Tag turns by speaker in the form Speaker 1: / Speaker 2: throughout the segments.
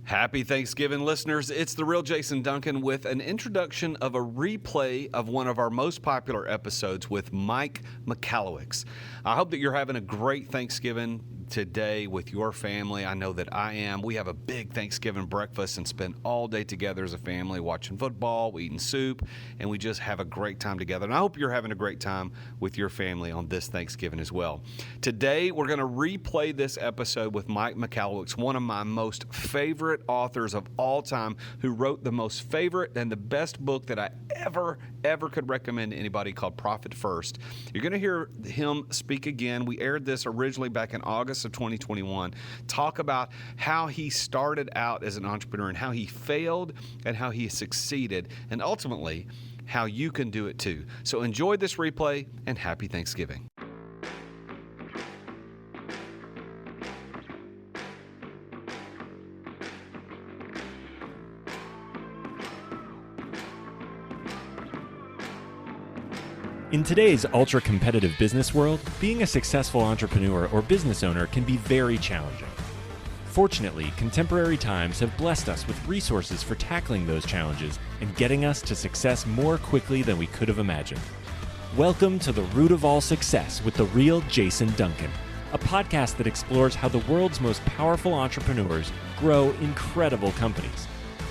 Speaker 1: Happy Thanksgiving, listeners. It's the real Jason Duncan with an introduction of a replay of one of our most popular episodes with Mike Michalowicz. I hope that you're having a great Thanksgiving today with your family. I know that I am. We have a big Thanksgiving breakfast and spend all day together as a family watching football, eating soup, and we just have a great time together. And I hope you're having a great time with your family on this Thanksgiving as well. Today, we're going to replay this episode with Mike Michalowicz, one of my most favorite authors of all time, who wrote the most favorite and the best book that I ever could recommend to anybody, called Profit First. You're going to hear him speak again. We aired this originally back in August of 2021. Talk about how he started out as an entrepreneur and how he failed and how he succeeded, and ultimately how you can do it too. So enjoy this replay and happy Thanksgiving.
Speaker 2: In today's ultra-competitive business world, being a successful entrepreneur or business owner can be very challenging. Fortunately, contemporary times have blessed us with resources for tackling those challenges and getting us to success more quickly than we could have imagined. Welcome to The Root of All Success with the real Jason Duncan, a podcast that explores how the world's most powerful entrepreneurs grow incredible companies.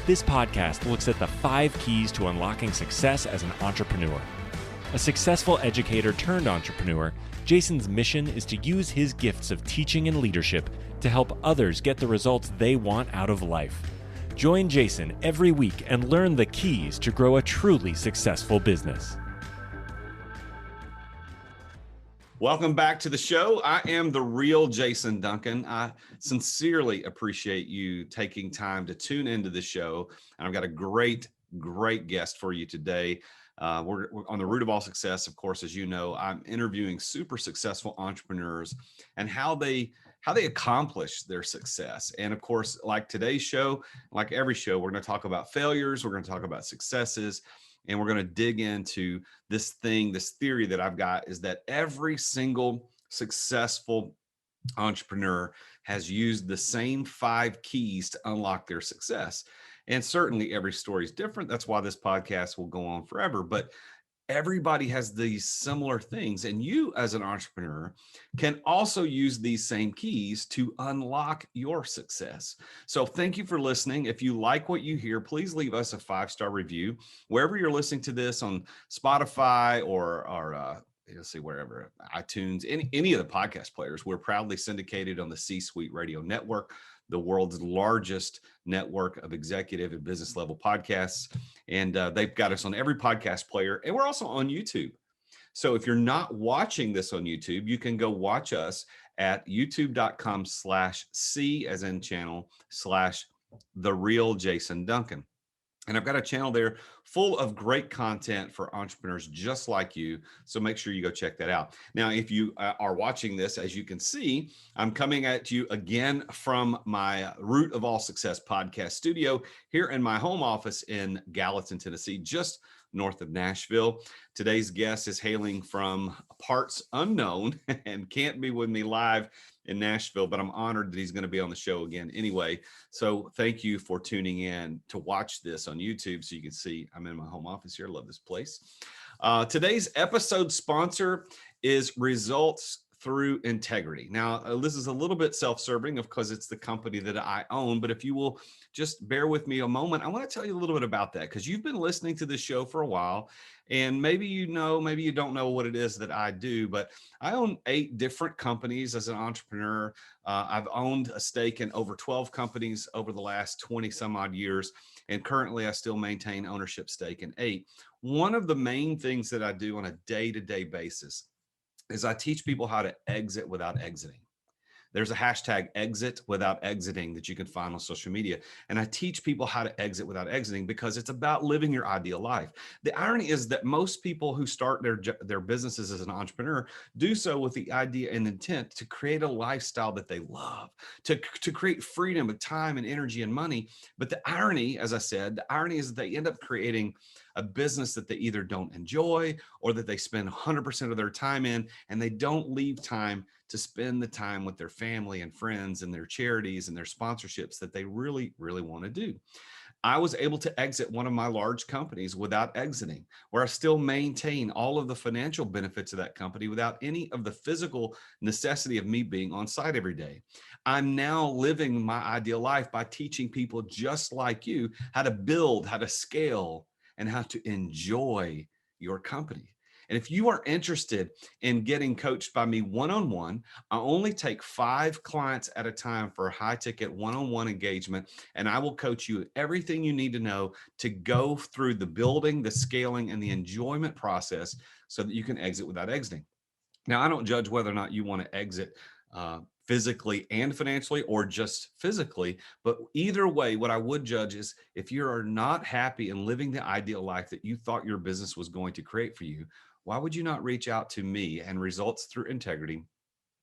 Speaker 2: This podcast looks at the 5 keys to unlocking success as an entrepreneur. A successful educator turned entrepreneur, Jason's mission is to use his gifts of teaching and leadership to help others get the results they want out of life. Join Jason every week and learn the keys to grow a truly successful business.
Speaker 1: Welcome back to the show. I am the real Jason Duncan. I sincerely appreciate you taking time to tune into the show. And I've got a great guest for you today. We're on the Root of All Success. Of course, as you know, I'm interviewing super successful entrepreneurs and how they accomplish their success. And of course, like today's show, like every show, we're going to talk about failures. We're going to talk about successes, and we're going to dig into this theory that I've got, is that every single successful entrepreneur has used the same 5 keys to unlock their success. And certainly every story is different. That's why this podcast will go on forever. But everybody has these similar things. And you, as an entrepreneur, can also use these same keys to unlock your success. So thank you for listening. If you like what you hear, please leave us a 5-star review wherever you're listening to this, on Spotify or let's see, wherever, iTunes, any of the podcast players. We're proudly syndicated on the C-Suite Radio Network, the world's largest network of executive and business level podcasts. And they've got us on every podcast player. And we're also on YouTube. So if you're not watching this on YouTube, you can go watch us at youtube.com/C as in channel /The Real Jason Duncan. And I've got a channel there full of great content for entrepreneurs just like you. So make sure you go check that out. Now, if you are watching this, as you can see, I'm coming at you again from my Root of All Success podcast studio here in my home office in Gallatin, Tennessee, just north of Nashville. Today's guest is hailing from parts unknown and can't be with me live in Nashville, but I'm honored that he's going to be on the show again anyway. So thank you for tuning in to watch this on YouTube so you can see I'm in my home office here. I love this place. Today's episode sponsor is Results Through Integrity. Now, this is a little bit self-serving because it's the company that I own, but if you will just bear with me a moment, I want to tell you a little bit about that, because you've been listening to this show for a while, and maybe you know, maybe you don't know what it is that I do, but I own 8 different companies as an entrepreneur. I've owned a stake in over 12 companies over the last 20 some odd years, and currently I still maintain ownership stake in 8. One of the main things that I do on a day-to-day basis is I teach people how to exit without exiting. There's a hashtag exit without exiting that you can find on social media. And I teach people how to exit without exiting because it's about living your ideal life. The irony is that most people who start their businesses as an entrepreneur do so with the idea and intent to create a lifestyle that they love, to create freedom of time and energy and money. But the irony, as I said, the irony is that they end up creating a business that they either don't enjoy or that they spend 100% of their time in, and they don't leave time to spend the time with their family and friends and their charities and their sponsorships that they really, really want to do. I was able to exit one of my large companies without exiting, where I still maintain all of the financial benefits of that company without any of the physical necessity of me being on site every day. I'm now living my ideal life by teaching people just like you how to build, how to scale, and how to enjoy your company. And if you are interested in getting coached by me one-on-one, I only take 5 clients at a time for a high ticket one-on-one engagement. And I will coach you everything you need to know to go through the building, the scaling, and the enjoyment process so that you can exit without exiting. Now, I don't judge whether or not you want to exit physically and financially or just physically, but either way, what I would judge is if you are not happy and living the ideal life that you thought your business was going to create for you, why would you not reach out to me and Results Through Integrity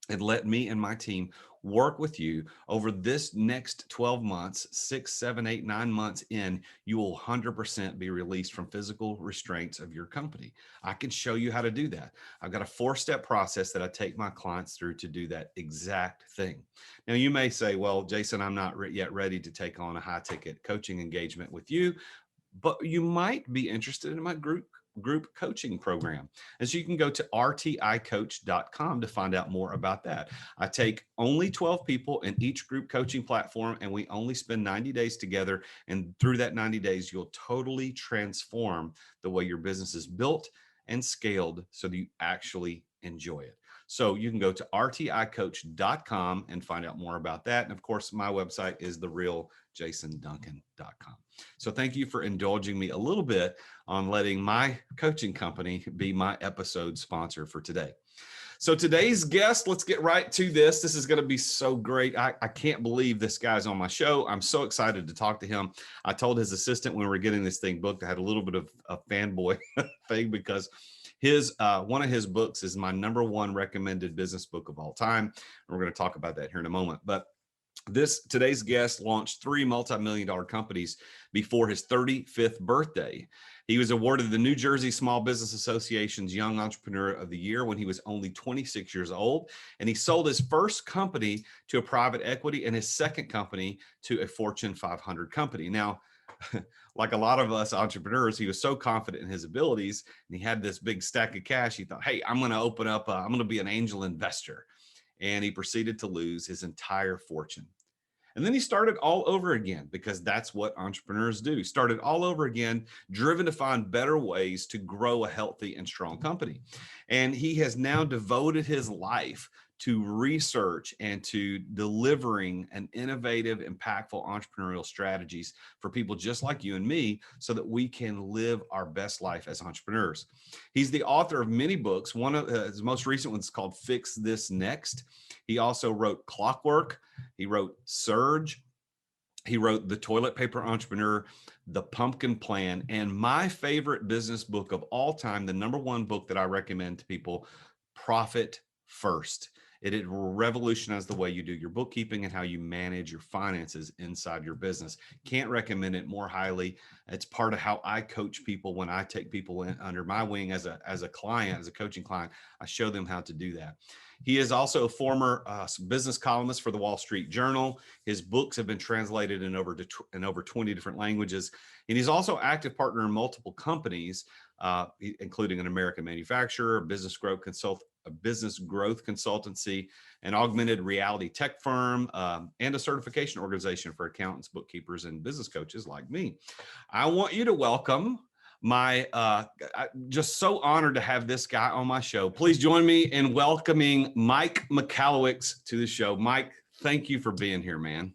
Speaker 1: and let me and my team work with you over this next 12 months, 6, 7, 8, 9 months in, you will 100% be released from physical restraints of your company. I can show you how to do that. I've got a 4-step process that I take my clients through to do that exact thing. Now, you may say, well, Jason, I'm not yet ready to take on a high ticket coaching engagement with you, but you might be interested in my group coaching program. And so you can go to rticoach.com to find out more about that. I take only 12 people in each group coaching platform, and we only spend 90 days together. And through that 90 days, you'll totally transform the way your business is built and scaled so that you actually enjoy it. So you can go to rticoach.com and find out more about that. And of course, my website is therealjasonduncan.com. So thank you for indulging me a little bit on letting my coaching company be my episode sponsor for today. So today's guest, let's get right to this. This is going to be so great. I can't believe this guy's on my show. I'm so excited to talk to him. I told his assistant when we were getting this thing booked, I had a little bit of a fanboy thing because one of his books is my #1 recommended business book of all time. And we're going to talk about that here in a moment. But today's guest launched 3 multi-million-dollar companies before his 35th birthday. He was awarded the New Jersey Small Business Association's Young Entrepreneur of the Year when he was only 26 years old. And he sold his first company to a private equity and his second company to a Fortune 500 company. Now, like a lot of us entrepreneurs, he was so confident in his abilities and he had this big stack of cash. He thought, hey, I'm going to be an angel investor. And he proceeded to lose his entire fortune. And then he started all over again because that's what entrepreneurs do. Started all over again, driven to find better ways to grow a healthy and strong company. And he has now devoted his life to research and to delivering an innovative, impactful entrepreneurial strategies for people just like you and me so that we can live our best life as entrepreneurs. He's the author of many books. One of his most recent ones is called Fix This Next. He also wrote Clockwork. He wrote Surge. He wrote The Toilet Paper Entrepreneur, The Pumpkin Plan, and my favorite business book of all time, the #1 book that I recommend to people, Profit First. It will revolutionize the way you do your bookkeeping and how you manage your finances inside your business. Can't recommend it more highly. It's part of how I coach people when I take people in under my wing as a client, as a coaching client. I show them how to do that. He is also a former business columnist for the Wall Street Journal. His books have been translated in over 20 different languages. And he's also active partner in multiple companies, including an American manufacturer, a business growth consultancy, an augmented reality tech firm, and a certification organization for accountants, bookkeepers, and business coaches like me. I want you to welcome I'm just so honored to have this guy on my show. Please join me in welcoming Mike Michalowicz to the show. Mike, thank you for being here, man.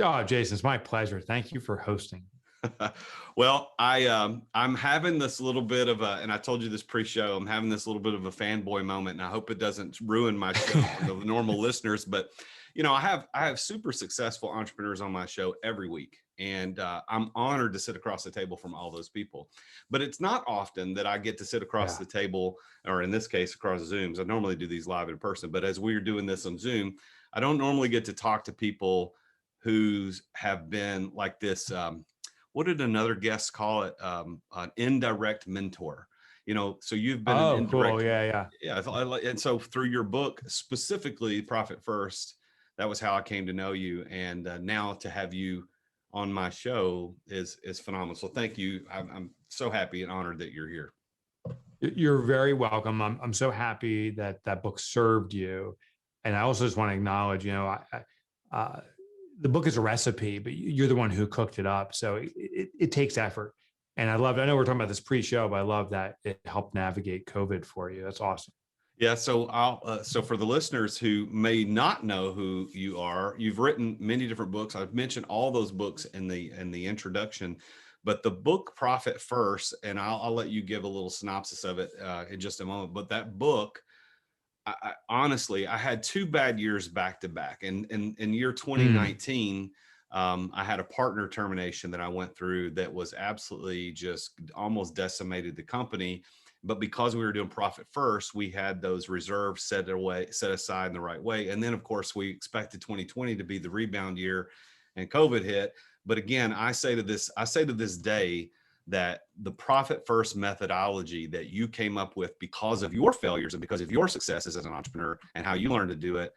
Speaker 3: Oh, Jason, it's my pleasure. Thank you for hosting.
Speaker 1: Well, I'm having this little bit of and I told you this pre-show, I'm having this little bit of a fanboy moment, and I hope it doesn't ruin my show for the normal listeners. But I have super successful entrepreneurs on my show every week, and I'm honored to sit across the table from all those people. But it's not often that I get to sit across the table, or in this case, across Zooms. I normally do these live in person, but as we're doing this on Zoom, I don't normally get to talk to people who have been like this. What did another guest call it? An indirect mentor. So you've been
Speaker 3: Oh,
Speaker 1: an indirect.
Speaker 3: cool. Yeah.
Speaker 1: Yeah. And so through your book, specifically Profit First, that was how I came to know you. And now to have you on my show is phenomenal. So thank you. I'm so happy and honored that you're here.
Speaker 3: You're very welcome. I'm so happy that that book served you. And I also just want to acknowledge, the book is a recipe, but you're the one who cooked it up. So it takes effort. And I know we're talking about this pre-show, but I love that it helped navigate COVID for you. That's awesome.
Speaker 1: Yeah. So so for the listeners who may not know who you are, you've written many different books. I've mentioned all those books in the introduction, but the book Profit First, and I'll let you give a little synopsis of it in just a moment. But that book, honestly, I had 2 bad years back to back. And in year 2019, I had a partner termination that I went through that was absolutely just almost decimated the company. But because we were doing Profit First, we had those reserves set aside in the right way. And then, of course, we expected 2020 to be the rebound year, and COVID hit. But again, I say to this day that the Profit First methodology that you came up with because of your failures and because of your successes as an entrepreneur and how you learned to do it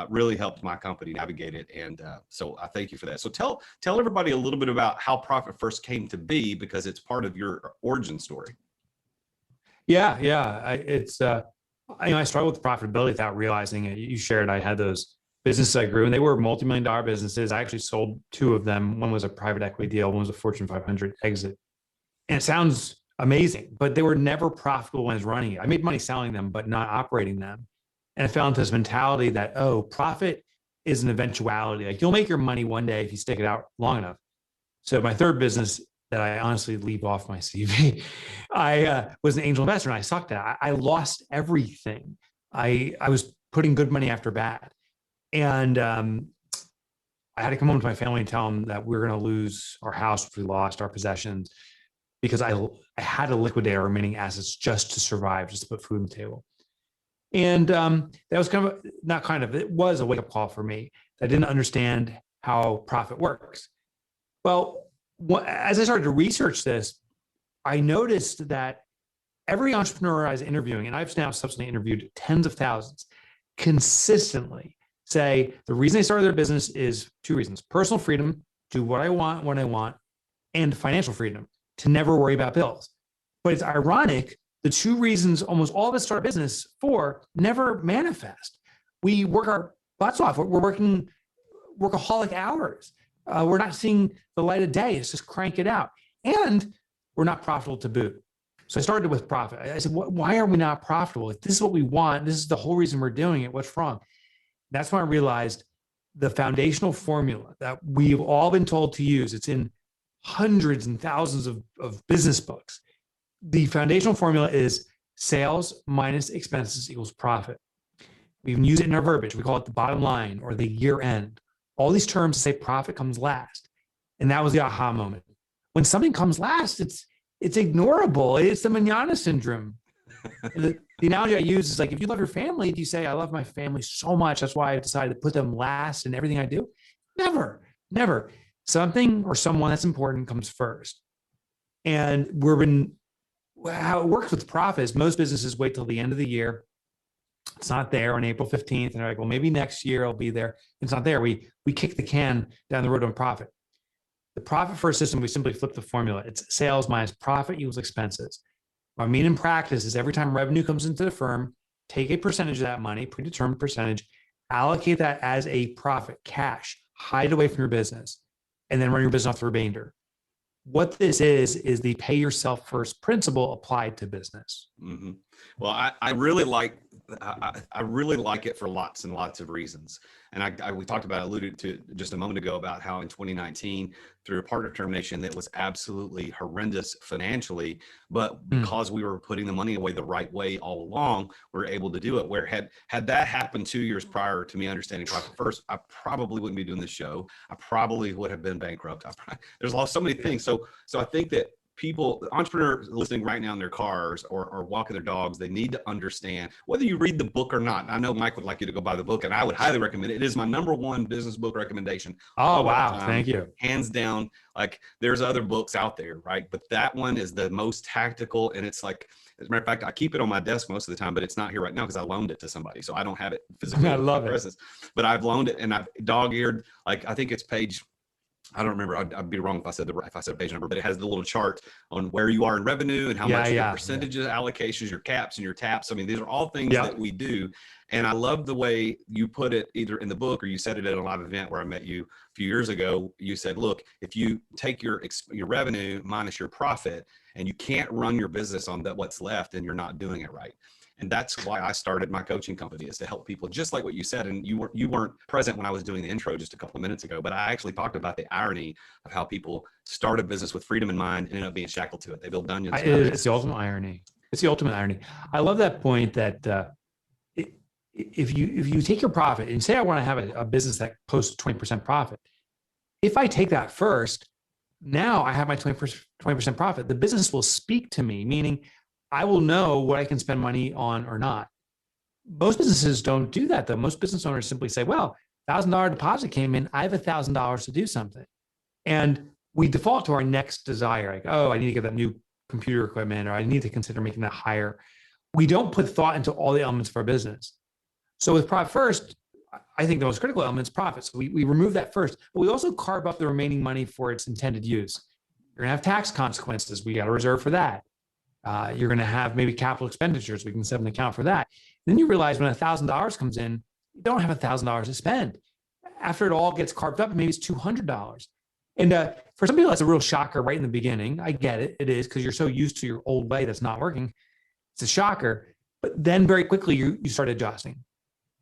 Speaker 1: really helped my company navigate it. And so I thank you for that. So tell everybody a little bit about how Profit First came to be, because it's part of your origin story.
Speaker 3: Yeah. I struggled with profitability without realizing it. You shared I had those businesses I grew, and they were multi-million-dollar businesses. I actually sold 2 of them. One was a private equity deal. One was a Fortune 500 exit. And it sounds amazing, but they were never profitable when I was running it. I made money selling them, but not operating them. And I fell into this mentality that, profit is an eventuality. Like, you'll make your money one day if you stick it out long enough. So my third business that I honestly leave off my CV, I was an angel investor, and I sucked at it. I lost everything. I was putting good money after bad. And I had to come home to my family and tell them that we were going to lose our house if we lost our possessions, because I had to liquidate our remaining assets just to survive, just to put food on the table. And that was it was a wake-up call for me. I didn't understand how profit works. Well, as I started to research this, I noticed that every entrepreneur I was interviewing, and I've now subsequently interviewed tens of thousands, consistently say the reason they started their business is 2 reasons: personal freedom, do what I want when I want, and financial freedom, to never worry about bills. But it's ironic, the 2 reasons almost all of us start a business for never manifest. We work our butts off. We're working workaholic hours. We're not seeing the light of day. It's just crank it out. And we're not profitable to boot. So I started with profit. I said, why are we not profitable? If this is what we want, this is the whole reason we're doing it, what's wrong? That's when I realized the foundational formula that we've all been told to use. It's in hundreds and thousands of business books. The foundational formula is sales minus expenses equals profit. We even use it in our verbiage. We call it the bottom line or the year end. All these terms say profit comes last. And that was the aha moment. When something comes last, it's ignorable. It's the manana syndrome. The analogy I use is like, if you love your family, do you say, I love my family so much, that's why I decided to put them last in everything I do? Never. Something or someone that's important comes first. And how it works with profit is most businesses wait till the end of the year. It's not there on April 15th. And they're like, well, maybe next year it'll be there. It's not there. We kick the can down the road on profit. The Profit First system, we simply flip the formula. It's sales minus profit equals expenses. What I mean in practice is every time revenue comes into the firm, take a percentage of that money, predetermined percentage, allocate that as a profit, cash, hide it away from your business, and then run your business off the remainder. What this is the pay yourself first principle applied to business.
Speaker 1: Mm-hmm. Well, I really like it for lots and lots of reasons. And we alluded to just a moment ago about how in 2019, through a partner termination that was absolutely horrendous financially, but because we were putting the money away the right way all along, we were able to do it. Where had that happened 2 years prior to me understanding Profit First, I probably wouldn't be doing this show. I probably would have been bankrupt. There's so many things. So I think that people, entrepreneurs listening right now in their cars or walking their dogs, they need to understand whether you read the book or not. I know Mike would like you to go buy the book, and I would highly recommend it. It is my #1 business book recommendation.
Speaker 3: Oh, wow. Thank you.
Speaker 1: Hands down. Like, there's other books out there, right? But that one is the most tactical. And it's like, as a matter of fact, I keep it on my desk most of the time, but it's not here right now because I loaned it to somebody. So I don't have it physically.
Speaker 3: I love it.
Speaker 1: But I've loaned it, and I've dog-eared, like, I think it's page, I don't remember. I'd be wrong if I said a page number, but it has the little chart on where you are in revenue and how much your percentages, allocations, your caps and your taps. I mean, these are all things that we do. And I love the way you put it, either in the book or you said it at a live event where I met you a few years ago. You said, look, if you take your revenue minus your profit, and you can't run your business on what's left, then you're not doing it right. And that's why I started my coaching company, is to help people, just like what you said. And you weren't present when I was doing the intro just a couple of minutes ago, but I actually talked about the irony of how people start a business with freedom in mind and end up being shackled to it. They build dungeons.
Speaker 3: It's the ultimate irony. It's the ultimate irony. I love that point that if you take your profit and say, I want to have a business that posts 20% profit. If I take that first, now I have my 20% profit. The business will speak to me, meaning I will know what I can spend money on or not. Most businesses don't do that, though. Most business owners simply say, well, $1,000 deposit came in. I have $1,000 to do something. And we default to our next desire. Like, oh, I need to get that new computer equipment, or I need to consider making that higher. We don't put thought into all the elements of our business. So with profit first, I think the most critical element is profit. So we remove that first, but we also carve up the remaining money for its intended use. You're gonna have tax consequences. We got to reserve for that. You're going to have maybe capital expenditures. We can set an account for that. Then you realize when $1,000 comes in, you don't have $1,000 to spend. After it all gets carved up, maybe it's $200. And for some people, that's a real shocker right in the beginning. I get it. It is, because you're so used to your old way that's not working. It's a shocker. But then very quickly, you start adjusting.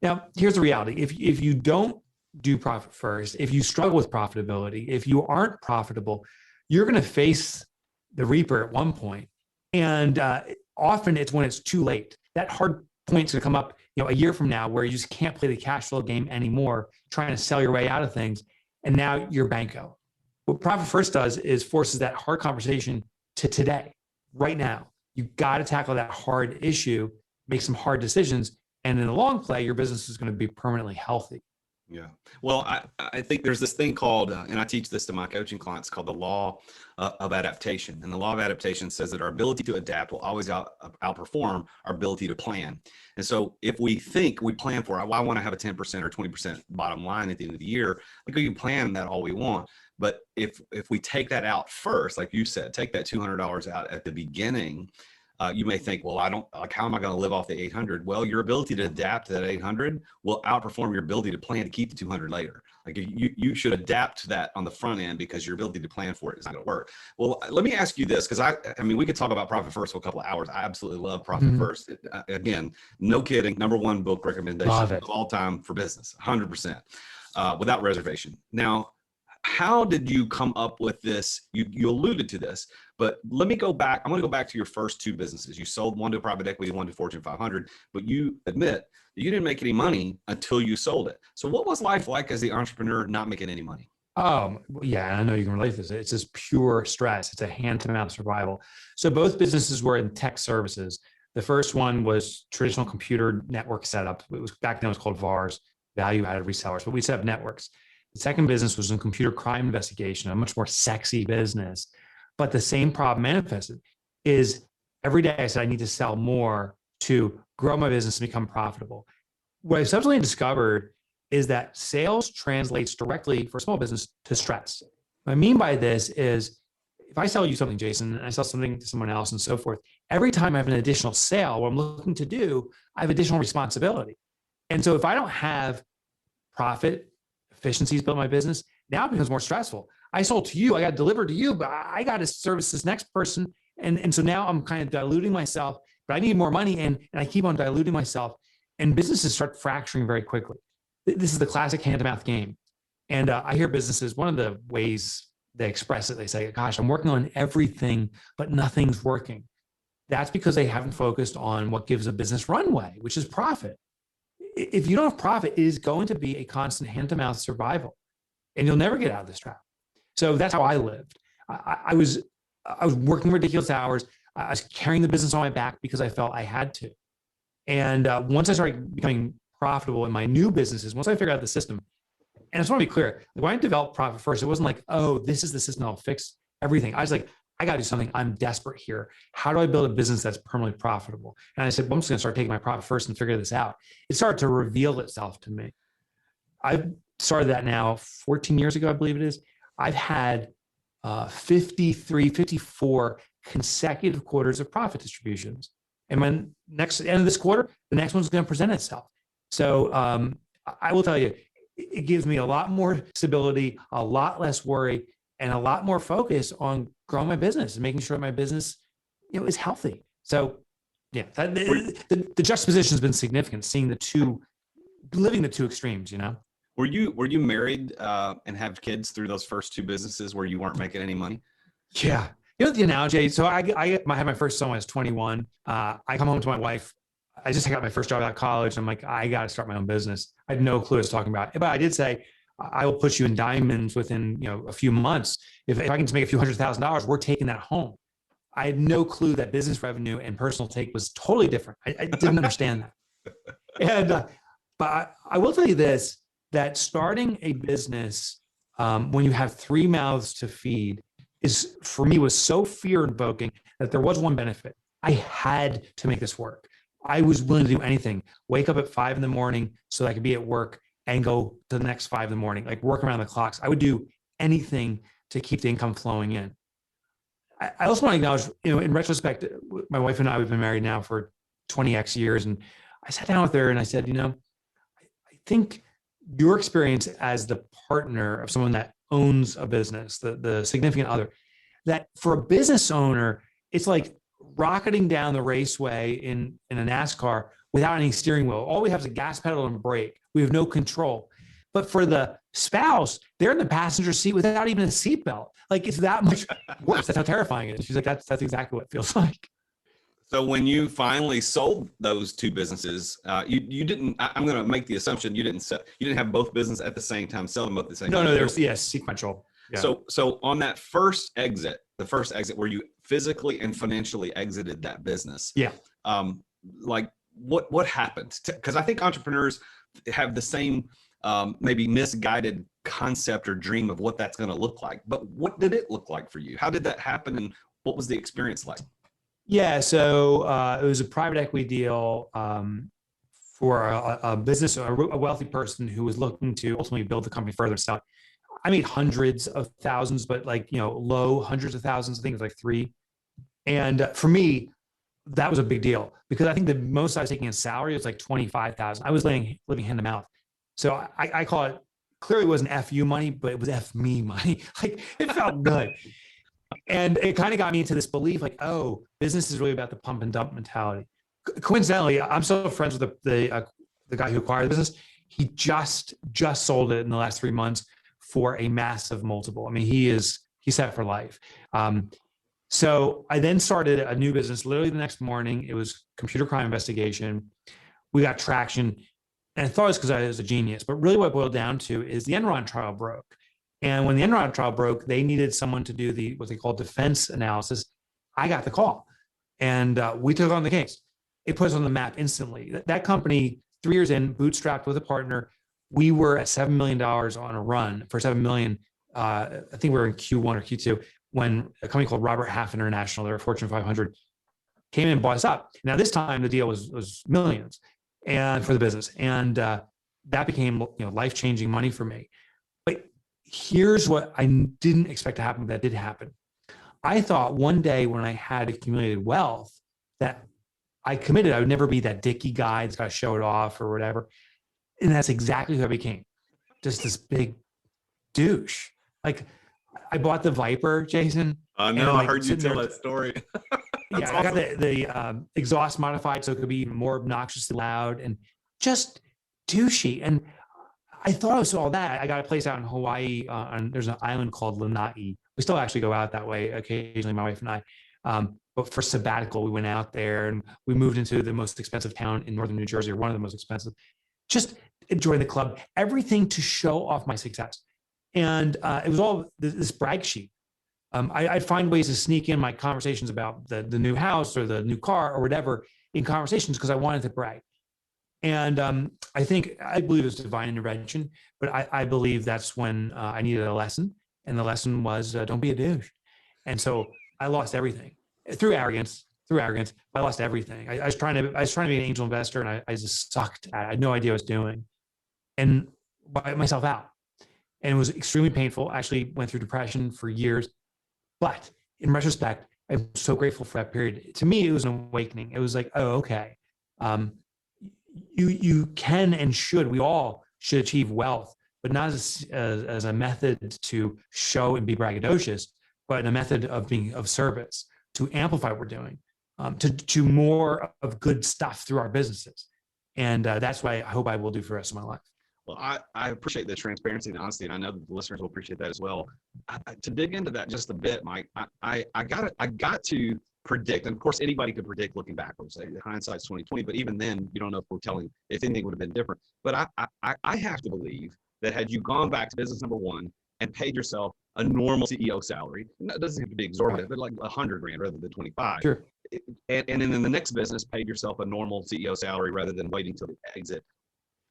Speaker 3: Now, here's the reality. If you don't do profit first, if you struggle with profitability, if you aren't profitable, you're going to face the reaper at one point. And often it's when it's too late. That hard point's going to come up, a year from now, where you just can't play the cash flow game anymore, trying to sell your way out of things. And now you're banco. What Profit First does is forces that hard conversation to today, right now. You got to tackle that hard issue, make some hard decisions. And in the long play, your business is going to be permanently healthy.
Speaker 1: Yeah. Well, I think there's this thing called, and I teach this to my coaching clients, called the law of adaptation. And the law of adaptation says that our ability to adapt will always outperform our ability to plan. And so if we think we plan for, well, I want to have a 10% or 20% bottom line at the end of the year, we can plan that all we want. But if we take that out first, like you said, take that $200 out at the beginning, you may think, well, how am I going to live off the 800? Well, your ability to adapt to that 800 will outperform your ability to plan to keep the 200 later. Like, you should adapt to that on the front end, because your ability to plan for it is not going to work. Well, let me ask you this, because I mean, we could talk about Profit First for a couple of hours. I absolutely love Profit First. Again, no kidding. #1 book recommendation of all time for business, 100%, without reservation. Now, how did you come up with this? You alluded to this, but let me go back. I'm going to go back to your first 2 businesses. You sold one to private equity, one to Fortune 500, but you admit that you didn't make any money until you sold it. So what was life like as the entrepreneur not making any money?
Speaker 3: Yeah, I know you can relate to this. It's just pure stress. It's a hand-to-mouth survival. So both businesses were in tech services. The first one was traditional computer network setup. It was, back then it was called VARs, value-added resellers, but we set up networks. The second business was in computer crime investigation, a much more sexy business. But the same problem manifested is every day I said, I need to sell more to grow my business and become profitable. What I subsequently discovered is that sales translates directly for a small business to stress. What I mean by this is, if I sell you something, Jason, and I sell something to someone else and so forth, every time I have an additional sale, what I'm looking to do, I have additional responsibility. And so if I don't have profit, efficiencies built my business, now it becomes more stressful. I sold to you, I got delivered to you, but I got to service this next person. And so now I'm kind of diluting myself, but I need more money, and I keep on diluting myself, and businesses start fracturing very quickly. This is the classic hand-to-mouth game. And I hear businesses, one of the ways they express it, they say, gosh, I'm working on everything, but nothing's working. That's because they haven't focused on what gives a business runway, which is profit. If you don't have profit, it is going to be a constant hand-to-mouth survival, and you'll never get out of this trap. So that's how I lived. I was I was working ridiculous hours. I was carrying the business on my back because I felt I had to. And once I started becoming profitable in my new businesses, once I figured out the system, and I just want to be clear, like when I developed Profit First, it wasn't like, oh, this is the system that'll fix everything. I was like, I got to do something. I'm desperate here. How do I build a business that's permanently profitable? And I said, well, I'm just going to start taking my Profit First and figure this out. It started to reveal itself to me. I've started that now 14 years ago, I believe it is. I've had 54 consecutive quarters of profit distributions. And when next end of this quarter, the next one's going to present itself. So I will tell you, it gives me a lot more stability, a lot less worry, and a lot more focus on growing my business and making sure my business, is healthy. So yeah, the juxtaposition has been significant, seeing living the two extremes,
Speaker 1: Were you married and have kids through those first two businesses where you weren't making any money?
Speaker 3: Yeah. The analogy. So I had my first son when I was 21. I come home to my wife. I just got my first job out of college. I'm like, I got to start my own business. I had no clue what I was talking about, but I did say, I will put you in diamonds within, a few months. If I can just make a few $100,000, we're taking that home. I had no clue that business revenue and personal take was totally different. I didn't understand that. And, but I will tell you this, that starting a business when you have three mouths to feed for me was so fear invoking that there was one benefit. I had to make this work. I was willing to do anything, wake up at 5 a.m. so I could be at work and go to the next 5 a.m, like work around the clocks. I would do anything to keep the income flowing in. I also want to acknowledge, in retrospect, my wife and I, we've been married now for 20x years. And I sat down with her and I said, I think your experience as the partner of someone that owns a business, the significant other, that for a business owner, it's like rocketing down the raceway in a NASCAR without any steering wheel. All we have is a gas pedal and brake. We have no control. But for the spouse, they're in the passenger seat without even a seatbelt. Like it's that much worse. That's how terrifying it is. She's like, that's exactly what it feels like.
Speaker 1: So when you finally sold those two businesses, you didn't. I'm going to make the assumption you didn't have both businesses at the same time, selling both at the same time.
Speaker 3: No, there's sequential. Yeah.
Speaker 1: So on that first exit, where you physically and financially exited that business, like what happened? Because I think entrepreneurs have the same maybe misguided concept or dream of what that's going to look like. But what did it look like for you? How did that happen, and what was the experience like?
Speaker 3: Yeah, so it was a private equity deal for a business, a wealthy person who was looking to ultimately build the company further. So I made hundreds of thousands, but low hundreds of thousands. I think it was like 3. And for me, that was a big deal because I think the most I was taking in salary was like 25,000. I was living hand to mouth. So I call it, clearly it wasn't FU money, but it was F me money. Like it felt good. And it kind of got me into this belief like, oh, business is really about the pump and dump mentality. Coincidentally, I'm still friends with the guy who acquired the business. He just sold it in the last 3 months for a massive multiple. I mean, he's set for life. So I then started a new business literally the next morning. It was computer crime investigation. We got traction. And I thought it was because I was a genius. But really what it boiled down to is the Enron trial broke. And when the Enron trial broke, they needed someone to do what they call defense analysis. I got the call. And we took on the case. It put us on the map instantly. That company, 3 years in, bootstrapped with a partner. We were at $7 million on a run for $7 million. I think we were in Q1 or Q2 when a company called Robert Half International, they're a Fortune 500, came in and bought us up. Now this time the deal was millions, and for the business, and that became life-changing money for me. But here's what I didn't expect to happen, but that did happen. I thought one day when I had accumulated wealth that I committed I would never be that dicky guy that's got to show it off or whatever. And that's exactly who I became. Just this big douche. Like I bought the Viper, Jason.
Speaker 1: No, I heard you tell that story.
Speaker 3: Yeah, awesome. I got the exhaust modified so it could be even more obnoxiously loud and just douchey. And I thought it was all that. I got a place out in Hawaii. There's an island called Lanai. We still actually go out that way occasionally, my wife and I. But for sabbatical, we went out there and we moved into the most expensive town in northern New Jersey, or one of the most expensive. Just enjoying the club, everything to show off my success. And it was all this brag sheet. I'd find ways to sneak in my conversations about the new house or the new car or whatever in conversations because I wanted to brag. And I believe it's divine intervention, but I believe that's when I needed a lesson. And the lesson was don't be a douche. And so I lost everything through arrogance. I lost everything. I was trying to be an angel investor, and I just sucked at it. I had no idea what I was doing, and bought myself out. And it was extremely painful. I actually went through depression for years. But in retrospect, I'm so grateful for that period. To me, it was an awakening. It was like, oh, okay. You can and should. We all should achieve wealth, but not as a method to show and be braggadocious, but a method of being of service to amplify what we're doing, to more of good stuff through our businesses. And that's what I hope I will do for the rest of my life.
Speaker 1: Well, I appreciate the transparency and honesty, and I know that the listeners will appreciate that as well. To dig into that just a bit, Mike, I got to predict, and of course anybody could predict looking backwards. Hindsight's 2020, but even then, you don't know if anything would have been different. But I have to believe that had you gone back to business number one and paid yourself a normal CEO salary, it doesn't have to be exorbitant, but like $100,000 rather than 25.
Speaker 3: Sure.
Speaker 1: And then in the next business, paid yourself a normal CEO salary rather than waiting till the exit.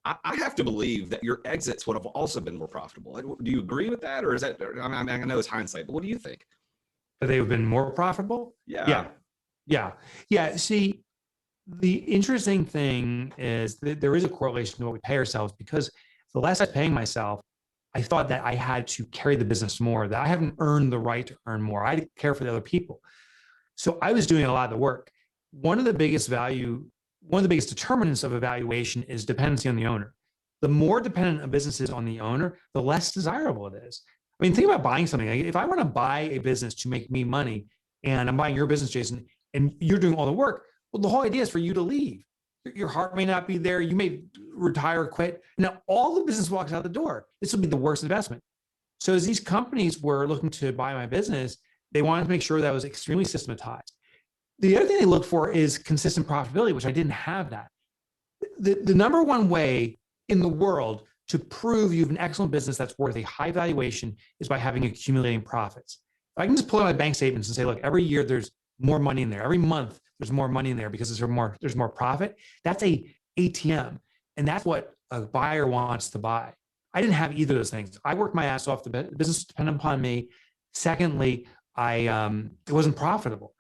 Speaker 1: I have to believe that your exits would have also been more profitable. Do you agree with that, or is that? I know it's hindsight, but what do you think?
Speaker 3: They have been more profitable.
Speaker 1: Yeah.
Speaker 3: See, the interesting thing is that there is a correlation to what we pay ourselves, because the less I was paying myself, I thought that I had to carry the business more, that I haven't earned the right to earn more. I had to care for the other people. So I was doing a lot of the work. One of the biggest determinants of evaluation is dependency on the owner. The more dependent a business is on the owner, the less desirable it is. I mean, think about buying something. If I want to buy a business to make me money, and I'm buying your business, Jason, and you're doing all the work, well, the whole idea is for you to leave. Your heart may not be there. You may retire, quit. Now, all the business walks out the door. This would be the worst investment. So as these companies were looking to buy my business, they wanted to make sure that was extremely systematized. The other thing they look for is consistent profitability, which I didn't have that. The number one way in the world to prove you have an excellent business that's worth a high valuation is by having accumulating profits. If I can just pull out my bank statements and say, look, every year there's more money in there. Every month there's more money in there because there's more profit. That's a ATM. And that's what a buyer wants to buy. I didn't have either of those things. I worked my ass off. The business depended upon me. Secondly, it wasn't profitable.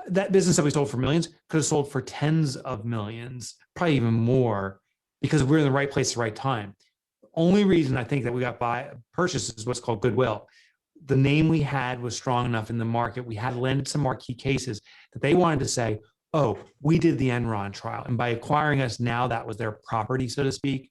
Speaker 3: That business that we sold for millions could have sold for tens of millions, probably even more, because we're in the right place at the right time. The only reason I think that we got purchased is what's called goodwill. The name we had was strong enough in the market. We had landed some marquee cases that they wanted to say, oh, we did the Enron trial. And by acquiring us now, that was their property, so to speak.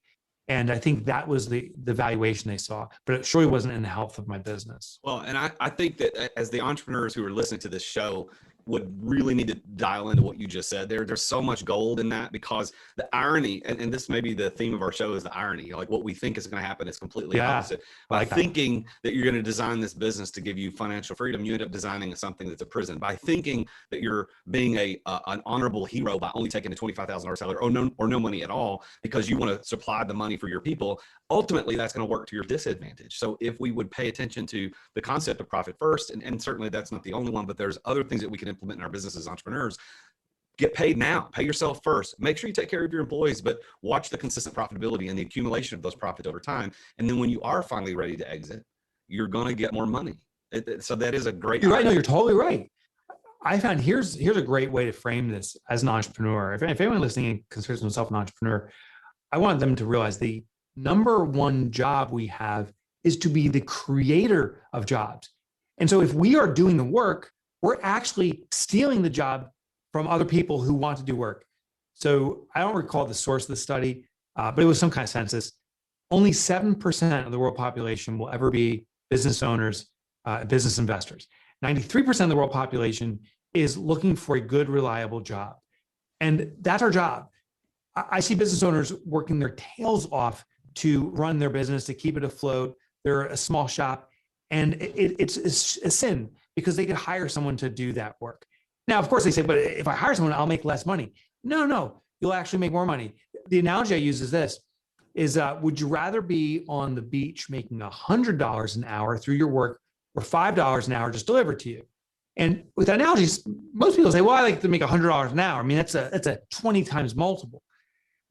Speaker 3: And I think that was the valuation they saw, but it surely wasn't in the health of my business.
Speaker 1: Well, and I think that as the entrepreneurs who are listening to this show would really need to dial into what you just said there. There's so much gold in that, because the irony, and this may be the theme of our show, is the irony. Like what we think is going to happen is completely opposite. By thinking that you're going to design this business to give you financial freedom, you end up designing something that's a prison. By thinking that you're being an honorable hero by only taking a $25,000 salary or no money at all because you want to supply the money for your people, ultimately that's going to work to your disadvantage. So if we would pay attention to the concept of profit first, and certainly that's not the only one, but there's other things that we can implement in our business as entrepreneurs. Get paid now. Pay yourself first. Make sure you take care of your employees, but watch the consistent profitability and the accumulation of those profits over time. And then when you are finally ready to exit, you're going to get more money. So that is a great.
Speaker 3: You're right. No, you're totally right. I found here's a great way to frame this as an entrepreneur. If anyone listening considers himself an entrepreneur, I want them to realize the number one job we have is to be the creator of jobs. And so if we are doing the work, we're actually stealing the job from other people who want to do work. So I don't recall the source of the study, but it was some kind of census. Only 7% of the world population will ever be business owners, business investors. 93% of the world population is looking for a good, reliable job. And that's our job. I see business owners working their tails off to run their business, to keep it afloat. They're a small shop, and it's a sin because they could hire someone to do that work. Now, of course, they say, but if I hire someone, I'll make less money. No, you'll actually make more money. The analogy I use is this, would you rather be on the beach making $100 an hour through your work, or $5 an hour just delivered to you. And with analogies, most people say, well, I like to make $100 an hour. I mean, that's a 20 times multiple.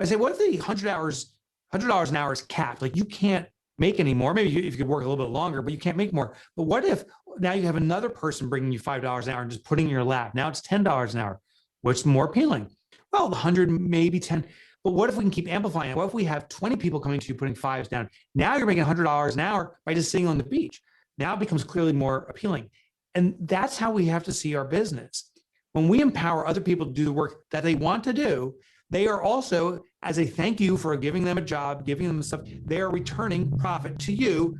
Speaker 3: I say, what if the $100 an hour is capped? Like you can't make any more. Maybe if you could work a little bit longer, but you can't make more. But what if now you have another person bringing you $5 an hour and just putting it in your lap? Now it's $10 an hour. What's more appealing? Well, the 100, maybe 10. But what if we can keep amplifying it? What if we have 20 people coming to you putting fives down? Now you're making $100 an hour by just sitting on the beach. Now it becomes clearly more appealing. And that's how we have to see our business. When we empower other people to do the work that they want to do, they are also, as a thank you for giving them a job, giving them stuff, they are returning profit to you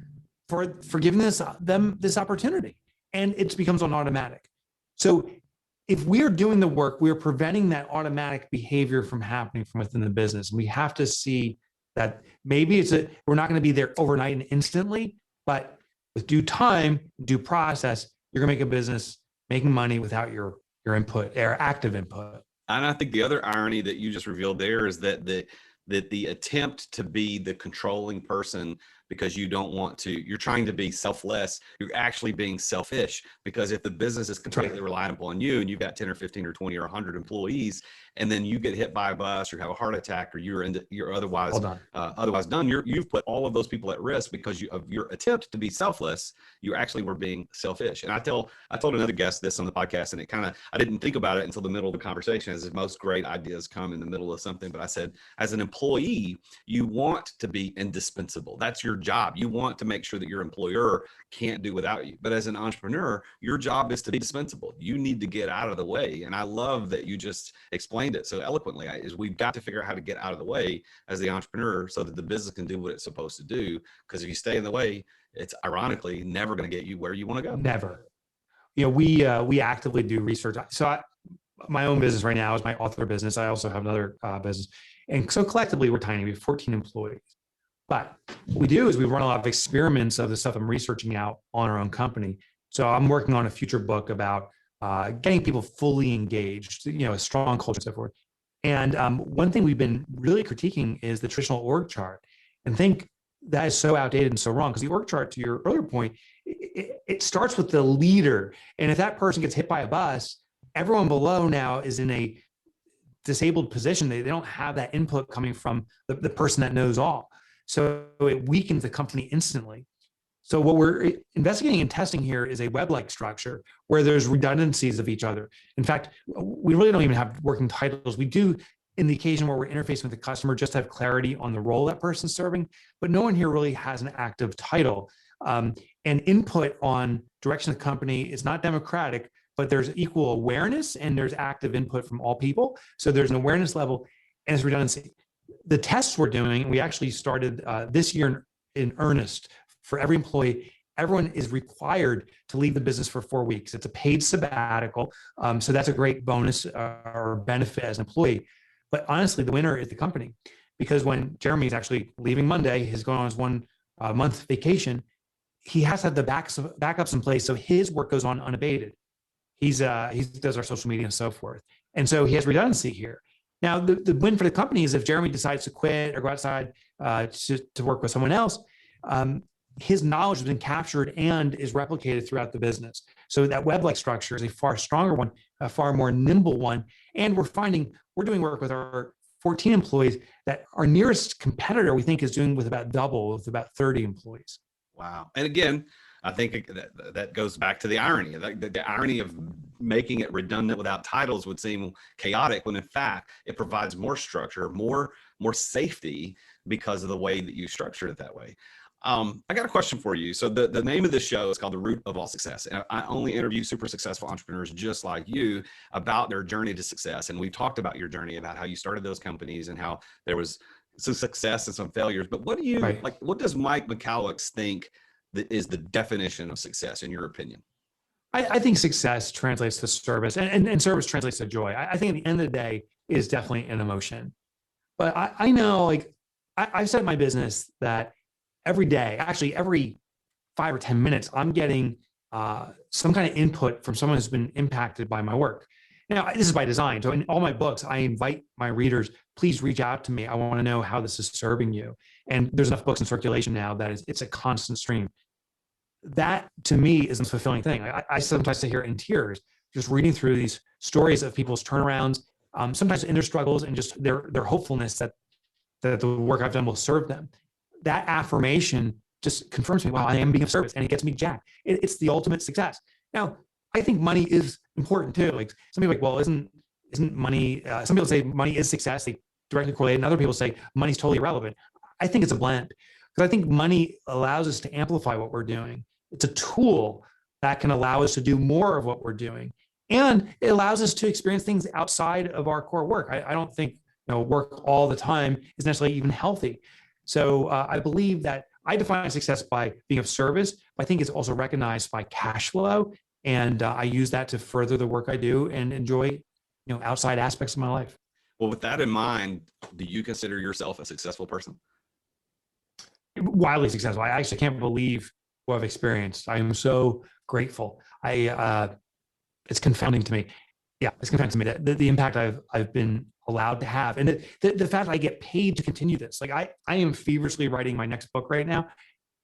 Speaker 3: for giving them this opportunity. And it becomes an automatic. So if we're doing the work, we're preventing that automatic behavior from happening from within the business. And we have to see that maybe we're not going to be there overnight and instantly, but with due time, due process, you're going to make a business making money without your input or active input.
Speaker 1: And I think the other irony that you just revealed there is that the attempt to be the controlling person because you don't want to, you're trying to be selfless, you're actually being selfish, because if the business is completely reliant upon you and you've got 10 or 15 or 20 or 100 employees, and then you get hit by a bus or have a heart attack or you're otherwise done, you've put all of those people at risk because of your attempt to be selfless. You actually were being selfish. And I told another guest this on the podcast, and I didn't think about it until the middle of the conversation, as if most great ideas come in the middle of something. But I said, as an employee, you want to be indispensable. That's your job. You want to make sure that your employer can't do without you. But as an entrepreneur, your job is to be dispensable. You need to get out of the way. And I love that you just explained it so eloquently. Is we've got to figure out how to get out of the way as the entrepreneur so that the business can do what it's supposed to do. Because if you stay in the way, it's ironically never going to get you where you want to go.
Speaker 3: Never. We actively do research. So my own business right now is my author business. I also have another business. And so collectively we're tiny. We have 14 employees. But what we do is we run a lot of experiments of the stuff I'm researching out on our own company. So I'm working on a future book about getting people fully engaged, a strong culture and so forth. And one thing we've been really critiquing is the traditional org chart, and think that is so outdated and so wrong, because the org chart, to your earlier point, it starts with the leader. And if that person gets hit by a bus, everyone below now is in a disabled position. They don't have that input coming from the person that knows all. So it weakens the company instantly. So what we're investigating and testing here is a web-like structure where there's redundancies of each other. In fact, we really don't even have working titles. We do in the occasion where we're interfacing with the customer just to have clarity on the role that person's serving, but no one here really has an active title. And input on direction of the company is not democratic, but there's equal awareness and there's active input from all people. So there's an awareness level and it's redundancy. The tests we're doing, we actually started this year in earnest for every employee. Everyone is required to leave the business for 4 weeks. It's a paid sabbatical. So that's a great bonus or benefit as an employee. But honestly, the winner is the company, because when Jeremy's actually leaving Monday, he's going on his 1 month vacation, he has to have the backups in place. So his work goes on unabated. He does our social media and so forth. And so he has redundancy here. Now, the win for the company is if Jeremy decides to quit or go outside to work with someone else, his knowledge has been captured and is replicated throughout the business. So that web-like structure is a far stronger one, a far more nimble one. And we're doing work with our 14 employees that our nearest competitor, we think, is doing with about double, with about 30 employees.
Speaker 1: Wow. And again, I think that goes back to the irony. The irony of making it redundant without titles would seem chaotic, when in fact it provides more structure, more safety because of the way that you structured it that way. I got a question for you. So the name of this show is called The Root of All Success. And I only interview super successful entrepreneurs just like you about their journey to success. And we've talked about your journey, about how you started those companies and how there was some success and some failures. But what do you like? What does Mike Michalowicz think that is the definition of success in your opinion?
Speaker 3: I think success translates to service, and service translates to joy. I think at the end of the day, it is definitely an emotion. But I know, I've set my business that every day, actually every 5 or 10 minutes, I'm getting some kind of input from someone who's been impacted by my work. Now, this is by design. So in all my books, I invite my readers, please reach out to me. I want to know how this is serving you. And there's enough books in circulation now that it's a constant stream. that to me is the fulfilling thing. I sometimes sit here in tears, just reading through these stories of people's turnarounds, sometimes in their struggles and just their hopefulness that the work I've done will serve them. That affirmation just confirms me, wow, I am being of service, and it gets me jacked. It's the ultimate success. Now, I think money is important too. Like some people are like, well, isn't money, some people say money is success. They directly correlate. And other people say money's totally irrelevant. I think it's a blend, because I think money allows us to amplify what we're doing. It's a tool that can allow us to do more of what we're doing. And it allows us to experience things outside of our core work. I don't think work all the time is necessarily even healthy. So I believe that I define success by being of service. But I think it's also recognized by cash flow. And I use that to further the work I do and enjoy, outside aspects of my life.
Speaker 1: Well, with that in mind, do you consider yourself a successful person?
Speaker 3: Wildly successful. I actually can't believe what I've experienced. I am so grateful. It's confounding to me. Yeah, it's confounding to me that the impact I've been allowed to have, and the fact that I get paid to continue this. Like I am feverishly writing my next book right now,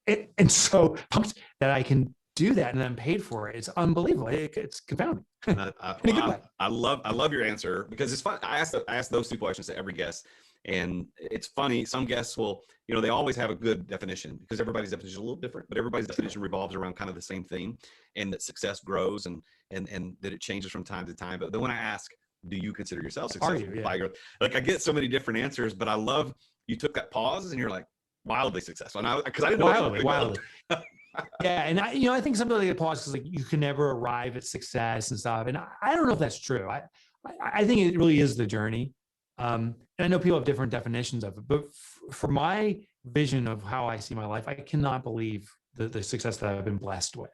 Speaker 3: and so pumped that I can do that and I'm paid for it. It's unbelievable. It's confounding.
Speaker 1: I love your answer, because it's fun. I ask those two questions to every guest, and it's funny. Some guests will, they always have a good definition, because everybody's definition is a little different, but everybody's definition revolves around kind of the same theme, and that success grows and that it changes from time to time. But then when I ask, do you consider yourself successful? Yeah. Like I get so many different answers, but I love you took that pause and you're like, wildly successful. And because I didn't know
Speaker 3: wildly. Yeah, and I think somebody like pause is like you can never arrive at success and stuff, and I don't know if that's true. I think it really is the journey, and I know people have different definitions of it, but for my vision of how I see my life, I cannot believe the success that I've been blessed with.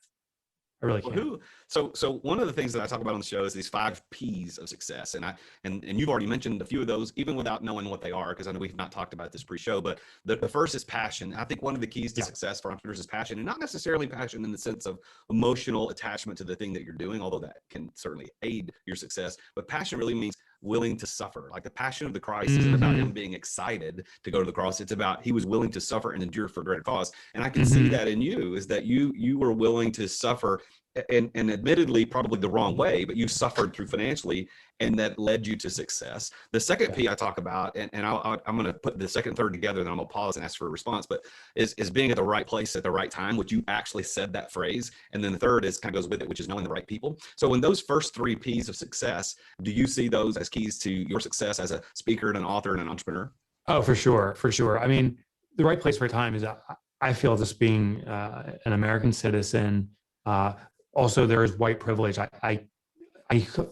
Speaker 3: I really can't.
Speaker 1: So one of the things that I talk about on the show is these 5 P's of success. And you've already mentioned a few of those, even without knowing what they are, because I know we've not talked about this pre-show, but the first is passion. I think one of the keys to success for entrepreneurs is passion, and not necessarily passion in the sense of emotional attachment to the thing that you're doing, although that can certainly aid your success. But passion really means willing to suffer. Like the passion of the Christ isn't about him being excited to go to the cross. It's about he was willing to suffer and endure for a greater cause. And I can see that in you, is that you were willing to suffer, and admittedly probably the wrong way, but you suffered through financially, and that led you to success. The second P I talk about, and I'm going to put the second and third together, then I'm going to pause and ask for a response, but is being at the right place at the right time, which you actually said that phrase. And then the third is kind of goes with it, which is knowing the right people. So in those first 3 P's of success, do you see those as keys to your success as a speaker and an author and an entrepreneur?
Speaker 3: Oh, for sure. I mean, the right place, right time is, I feel, just being an American citizen. Also, there is white privilege. I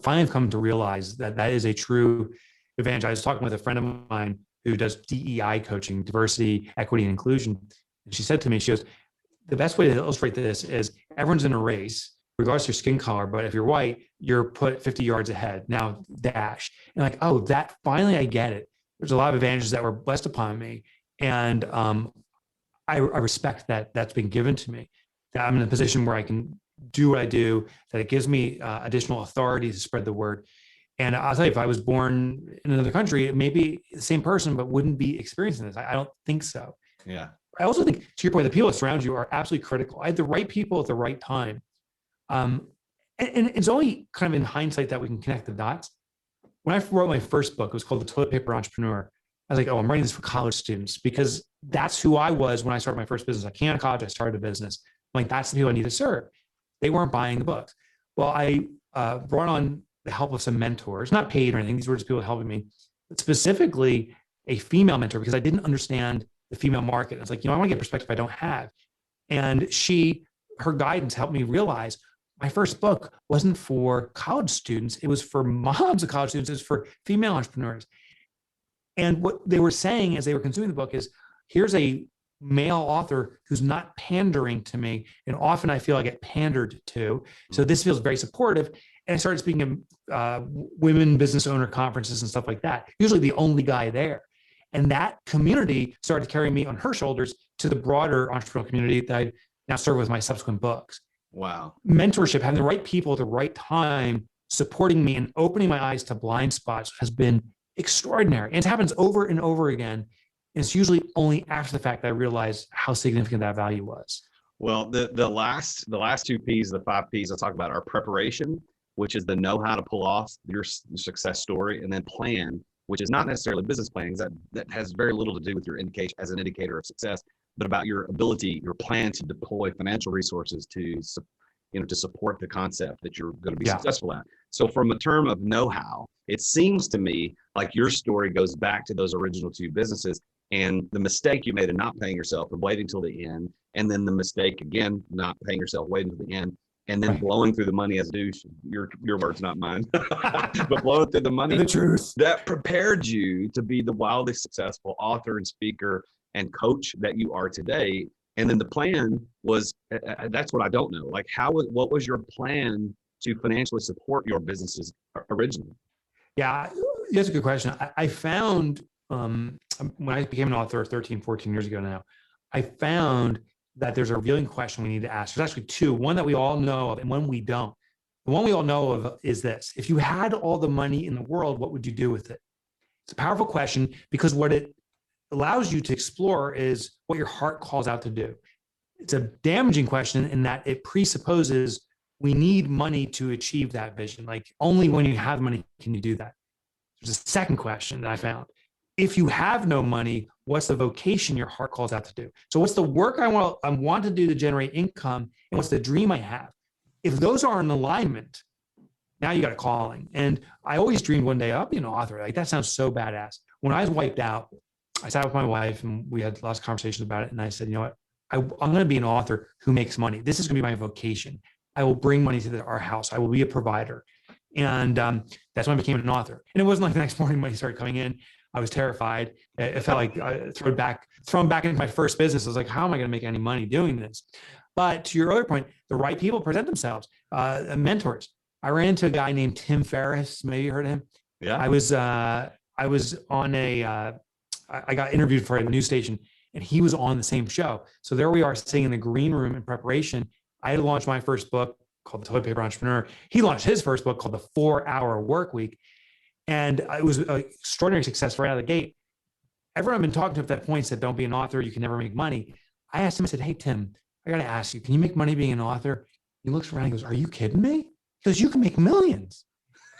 Speaker 3: finally have come to realize that is a true advantage. I was talking with a friend of mine who does DEI coaching, diversity, equity, and inclusion. And she said to me, she goes, the best way to illustrate this is everyone's in a race, regardless of your skin color, but if you're white, you're put 50 yards ahead. Now dash. And like, oh, that finally I get it. There's a lot of advantages that were blessed upon me. And I respect that that's been given to me, that I'm in a position where I can do what I do, that it gives me additional authority to spread the word. And I'll tell you, if I was born in another country, it may be the same person, but wouldn't be experiencing this. I don't think so.
Speaker 1: Yeah.
Speaker 3: I also think, to your point, the people that surround you are absolutely critical. I had the right people at the right time. And it's only kind of in hindsight that we can connect the dots. When I wrote my first book, it was called The Toilet Paper Entrepreneur. I was like, oh, I'm writing this for college students, because that's who I was when I started my first business. I came out of college, I started a business. I'm like, that's the people I need to serve. They weren't buying the books. Well, I brought on the help of some mentors, not paid or anything. These were just people helping me, but specifically a female mentor, because I didn't understand the female market. I was like, I want to get perspective I don't have. And her guidance helped me realize my first book wasn't for college students. It was for moms of college students. It was for female entrepreneurs. And what they were saying as they were consuming the book is, here's a male author who's not pandering to me. And often I feel I get pandered to. So this feels very supportive. And I started speaking at women business owner conferences and stuff like that. Usually the only guy there. And that community started carrying me on her shoulders to the broader entrepreneurial community that I now serve with my subsequent books.
Speaker 1: Wow.
Speaker 3: Mentorship, having the right people at the right time, supporting me and opening my eyes to blind spots has been extraordinary. And it happens over and over again. And it's usually only after the fact that I realized how significant that value was.
Speaker 1: Well, the last two P's, the five P's I talk about are preparation, which is the know how to pull off your success story, and then plan, which is not necessarily business planning. That has very little to do with your indication as an indicator of success, but about your ability, your plan to deploy financial resources to to support the concept that you're going to be successful at. So from a term of know-how, it seems to me like your story goes back to those original two businesses and the mistake you made of not paying yourself and waiting till the end. And then the mistake again, not paying yourself, waiting till the end, and then blowing through the money as a douche. Your words, not mine. But blowing through the money.
Speaker 3: The truth.
Speaker 1: That prepared you to be the wildly successful author and speaker and coach that you are today. And then the plan was, that's what I don't know. Like what was your plan to financially support your businesses originally?
Speaker 3: Yeah, that's a good question. I found when I became an author 13, 14 years ago now, I found that there's a revealing question we need to ask. There's actually two, one that we all know of and one we don't. The one we all know of is this: if you had all the money in the world, what would you do with it? It's a powerful question because what it allows you to explore is what your heart calls out to do. It's a damaging question in that it presupposes we need money to achieve that vision. Like only when you have money can you do that. There's a second question that I found. If you have no money, what's the vocation your heart calls out to do? So what's the work I want to do to generate income, and what's the dream I have? If those are in alignment, now you got a calling. And I always dreamed one day I'll be an author. Like that sounds so badass. When I was wiped out, I sat with my wife and we had lots of conversations about it. And I said, you know what? I'm going to be an author who makes money. This is going to be my vocation. I will bring money to our house. I will be a provider. And that's when I became an author. And it wasn't like the next morning money started coming in. I was terrified. It felt like thrown back into my first business. I was like, how am I going to make any money doing this? But to your other point, the right people present themselves. Mentors. I ran into a guy named Tim Ferriss. Maybe you heard of him.
Speaker 1: Yeah.
Speaker 3: I was on I got interviewed for a news station and he was on the same show. So there we are sitting in the green room in preparation. I had launched my first book called The Toilet Paper Entrepreneur. He launched his first book called The 4-Hour Work Week. And it was an extraordinary success right out of the gate. Everyone I've been talking to at that point said, don't be an author. You can never make money. I asked him, I said, hey, Tim, I got to ask you, can you make money being an author? He looks around and goes, are you kidding me? He goes, you can make millions.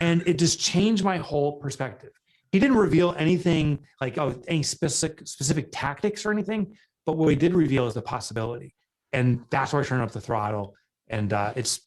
Speaker 3: And it just changed my whole perspective. He didn't reveal anything like, any specific tactics or anything, but what he did reveal is the possibility. And that's where I turned up the throttle. And it's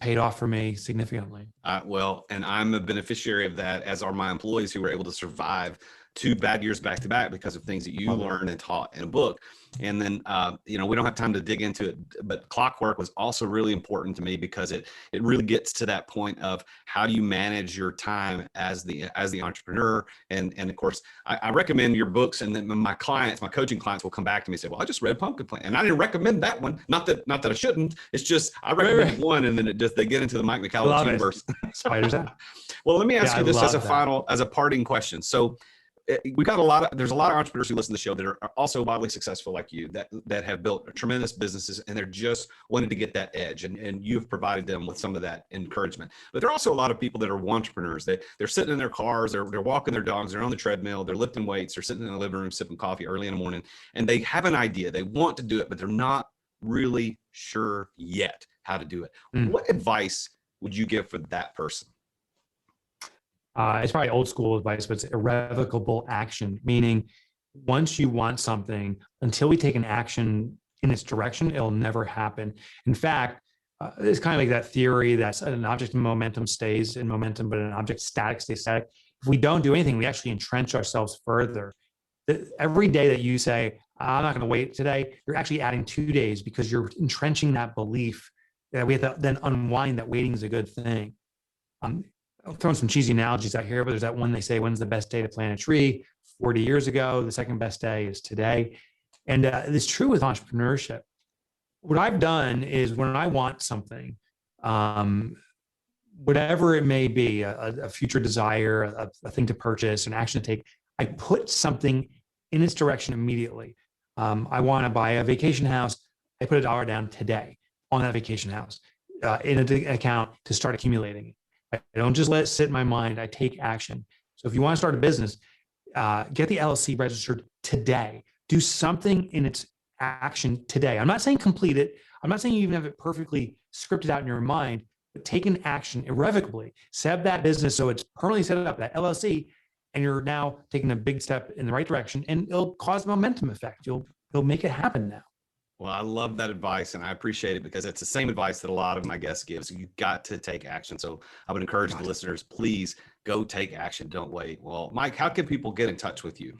Speaker 3: paid off for me significantly.
Speaker 1: Well, and I'm a beneficiary of that, as are my employees who were able to survive 2 bad years back to back because of things that you learned and taught in a book. And then, we don't have time to dig into it, but Clockwork was also really important to me because it really gets to that point of how do you manage your time as the entrepreneur. And of course, I recommend your books, and then my coaching clients will come back to me and say, well, I just read Pumpkin Plan and I didn't recommend that one. Not that I shouldn't. It's just, I recommend one, and then they get into the Mike Michalowicz universe.
Speaker 3: Spiders out.
Speaker 1: Well, let me ask you this as a parting question. So, there's a lot of entrepreneurs who listen to the show that are also wildly successful like you, that have built tremendous businesses, and they're just wanting to get that edge, and you've provided them with some of that encouragement. But there are also a lot of people that are entrepreneurs. They're sitting in their cars, they're walking their dogs, they're on the treadmill, they're lifting weights, they're sitting in the living room sipping coffee early in the morning, and they have an idea, they want to do it, but they're not really sure yet how to do it. What advice would you give for that person?
Speaker 3: It's probably old school advice, but it's irrevocable action, meaning once you want something, until we take an action in its direction, it'll never happen. In fact, it's kind of like that theory that an object in momentum stays in momentum, but an object static stays static. If we don't do anything, we actually entrench ourselves further. Every day that you say, I'm not going to wait today, you're actually adding 2 days because you're entrenching that belief that we have to then unwind that waiting is a good thing. I'm throwing some cheesy analogies out here, but there's that one they say, when's the best day to plant a tree? 40 years ago. The second best day is today. And it's true with entrepreneurship. What I've done is when I want something, whatever it may be, a future desire, a thing to purchase, an action to take, I put something in its direction immediately. I want to buy a vacation house. I put $1 down today on that vacation house in an account to start accumulating it. I don't just let it sit in my mind. I take action. So if you want to start a business, get the LLC registered today. Do something in its action today. I'm not saying complete it. I'm not saying you even have it perfectly scripted out in your mind, but take an action irrevocably. Set up that business so it's permanently set up, that LLC, and you're now taking a big step in the right direction, and it'll cause momentum effect. You'll make it happen now.
Speaker 1: Well, I love that advice, and I appreciate it because it's the same advice that a lot of my guests give. So you've got to take action. So I would encourage the listeners, please go take action. Don't wait. Well, Mike, how can people get in touch with you?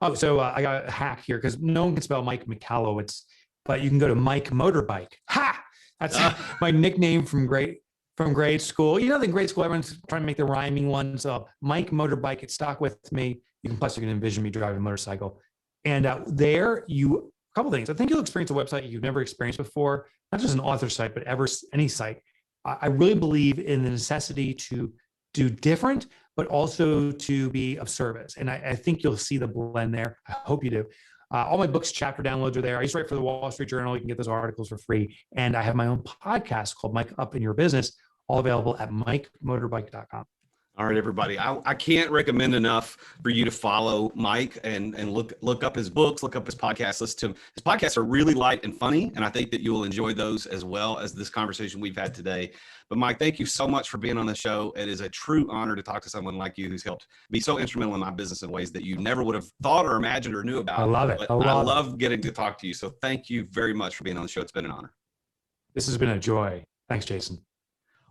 Speaker 3: Oh, so I got a hack here because no one can spell Mike Michalowicz, but you can go to Mike Motorbike. Ha! That's my nickname from grade school. You know, in grade school, everyone's trying to make the rhyming one. So Mike Motorbike, it's stuck with me. Plus you can envision me driving a motorcycle. And there a couple things. I think you'll experience a website you've never experienced before, not just an author site, but any site. I really believe in the necessity to do different, but also to be of service. And I think you'll see the blend there. I hope you do. All my books, chapter downloads are there. I used to write for the Wall Street Journal. You can get those articles for free. And I have my own podcast called Mike Up in Your Business, all available at mikemotorbike.com.
Speaker 1: All right, everybody. I can't recommend enough for you to follow Mike and look up his books, look up his podcasts, listen to him. His podcasts are really light and funny, and I think that you will enjoy those as well as this conversation we've had today. But Mike, thank you so much for being on the show. It is a true honor to talk to someone like you who's helped be so instrumental in my business in ways that you never would have thought or imagined or knew about.
Speaker 3: I love it.
Speaker 1: I love getting to talk to you. So thank you very much for being on the show. It's been an honor.
Speaker 3: This has been a joy. Thanks, Jason.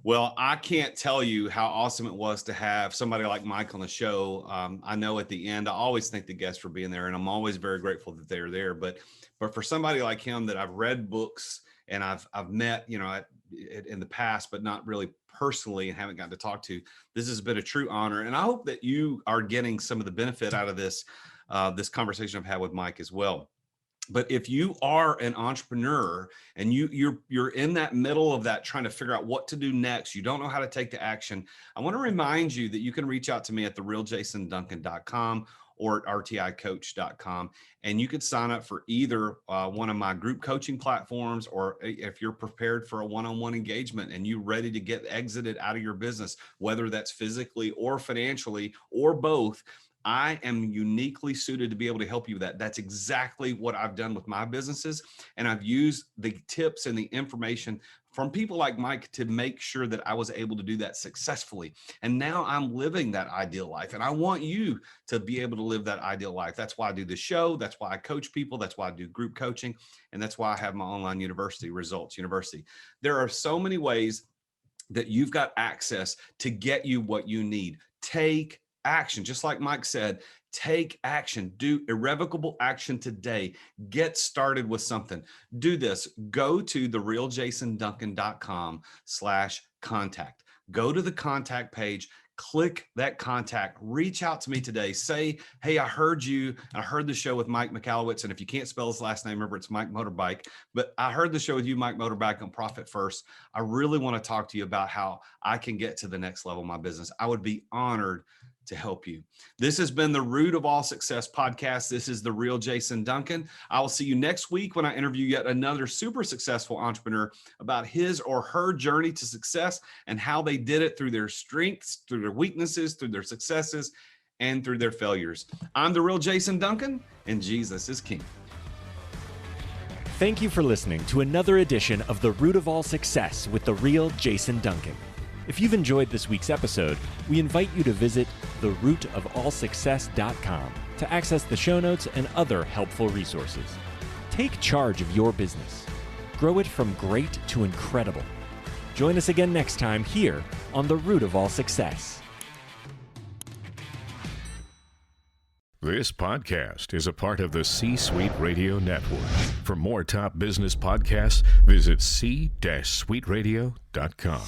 Speaker 1: Well, I can't tell you how awesome it was to have somebody like Mike on the show. I know at the end, I always thank the guests for being there, and I'm always very grateful that they're there. But for somebody like him that I've read books and I've met, in the past, but not really personally and haven't gotten to talk to, this has been a true honor. And I hope that you are getting some of the benefit out of this conversation I've had with Mike as well. But if you are an entrepreneur and you're in that middle of that, trying to figure out what to do next, you don't know how to take the action, I want to remind you that you can reach out to me at therealjasonduncan.com or at rticoach.com. And you could sign up for either one of my group coaching platforms, or if you're prepared for a one-on-one engagement and you're ready to get exited out of your business, whether that's physically or financially or both, I am uniquely suited to be able to help you with that. That's exactly what I've done with my businesses. And I've used the tips and the information from people like Mike to make sure that I was able to do that successfully. And now I'm living that ideal life. And I want you to be able to live that ideal life. That's why I do the show. That's why I coach people. That's why I do group coaching. And that's why I have my online university, Results University. There are so many ways that you've got access to get you what you need. Take action. Just like Mike said, take action. Do irrevocable action today. Get started with something. Do this. Go to therealjasonduncan.com/contact. Go to the contact page. Click that contact. Reach out to me today. Say, hey, I heard you. I heard the show with Mike Michalowicz. And if you can't spell his last name, remember it's Mike Motorbike. But I heard the show with you, Mike Motorbike, on Profit First. I really want to talk to you about how I can get to the next level of my business. I would be honored to help you. This has been the Root of All Success podcast. This is The Real Jason Duncan. I will see you next week when I interview yet another super successful entrepreneur about his or her journey to success and how they did it through their strengths, through their weaknesses, through their successes, and through their failures. I'm The Real Jason Duncan, and Jesus is King.
Speaker 2: Thank you for listening to another edition of The Root of All Success with The Real Jason Duncan. If you've enjoyed this week's episode, we invite you to visit therootofallsuccess.com to access the show notes and other helpful resources. Take charge of your business. Grow it from great to incredible. Join us again next time here on The Root of All Success.
Speaker 4: This podcast is a part of the C-Suite Radio Network. For more top business podcasts, visit c-suiteradio.com.